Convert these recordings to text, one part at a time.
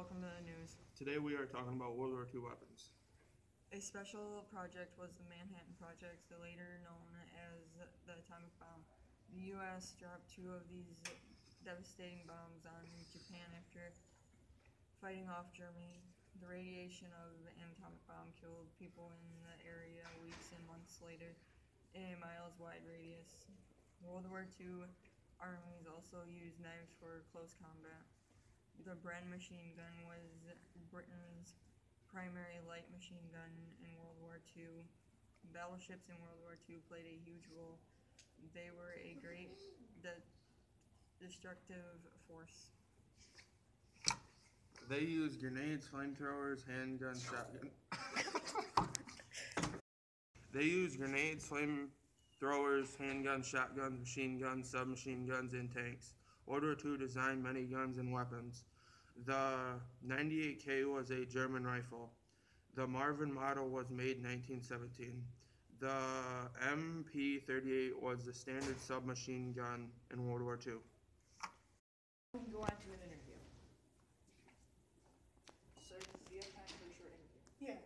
welcome to the news. Today we are talking about World War II weapons. A special project was the Manhattan Project, later known as the atomic bomb. The U.S. dropped 2 of these devastating bombs on Japan after fighting off Germany. The radiation of an atomic bomb killed people in the area weeks and months later in a miles-wide radius. World War II armies also used knives for close combat. The Bren machine gun was Britain's primary light machine gun in World War II. Battleships in World War II played a huge role. They were a great destructive force. They used grenades, flamethrowers, handguns, shotguns. They used grenades, flamethrowers, handguns, shotguns, machine guns, submachine guns, and tanks. World War II designed many guns and weapons. The 98K was a German rifle. The Marvin model was made in 1917. The MP-38 was the standard submachine gun in World War II. We can go on to an interview. Sir, do you have time for a short interview? Yeah.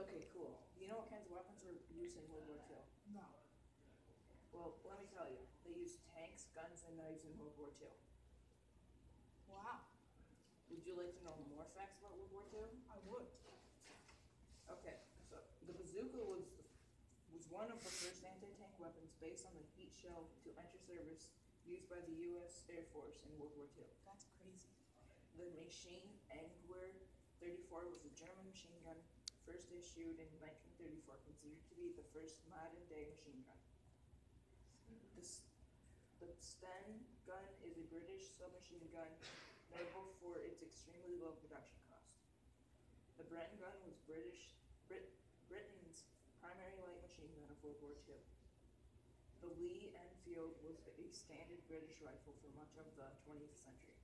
Okay, cool. Do you know what kinds of weapons were used in World War II? No. Well, let me tell you. They used tanks, guns, and knives in World War II. Wow. Would you like to know more facts about World War II? I would. Okay, so the bazooka was one of the first anti-tank weapons based on the heat shell to enter service used by the U.S. Air Force in World War II. That's crazy. The machine Angwer 34 was a German machine gun first issued in 1934, considered to be the first modern-day machine gun. The Sten gun is a British submachine gun notable for its extremely low production cost. The Bren gun was Britain's primary light machine gun of World War II. The Lee Enfield was a standard British rifle for much of the 20th century.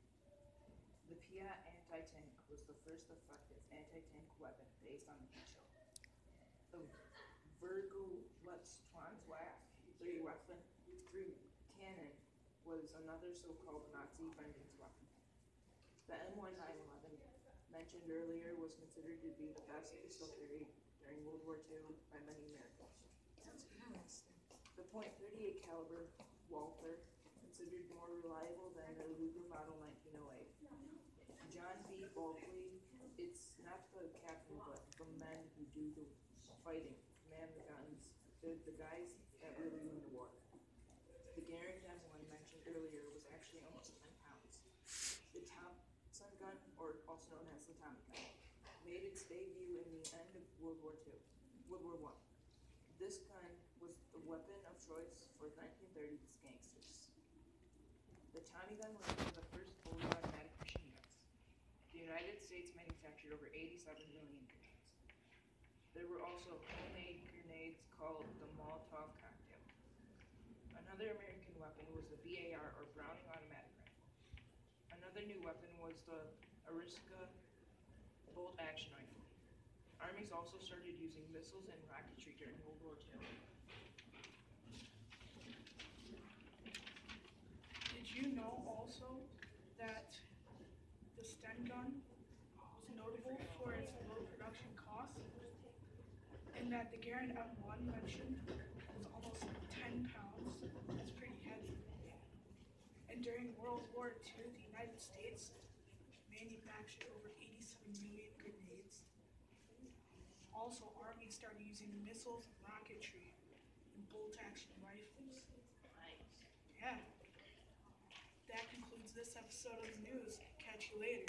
The Piat anti-tank was the first effective anti-tank weapon based on the heat shell. The Ww2 cannon was another so-called Nazi vengeance weapon. The M1911 mentioned earlier was considered to be the best pistol carried during World War II by many Americans. That's interesting. The .38 caliber Walther considered more reliable than the Luger model 1908. John B. Bulkley, it's not the captain but the men who do the fighting, man the guns, the guys that really win the war. The Garand M1 mentioned earlier was actually almost 10 pounds. The Thompson gun, or also known as the Tommy gun, made its debut in the end of World War I. This gun was the weapon of choice for 1930s gangsters. The Tommy gun was one of the first fully automatic machine guns. The United States manufactured over 87 million grenades. There were also homemade grenades called the Molotov cocktail. Another American weapon was the BAR, or Browning automatic rifle. Another new weapon was the Ariska bolt-action rifle. Armies also started using missiles and rocketry during World War II. Did you know also that the Sten gun was notable for its low production costs, and that the Garand M1 mentioned was almost 10 pounds? That's pretty heavy. And during World War II, the United States manufactured over 87 million grenades. Also, armies started using missiles and rocketry and bolt-action rifles. Yeah. That concludes this episode of the news. Catch you later.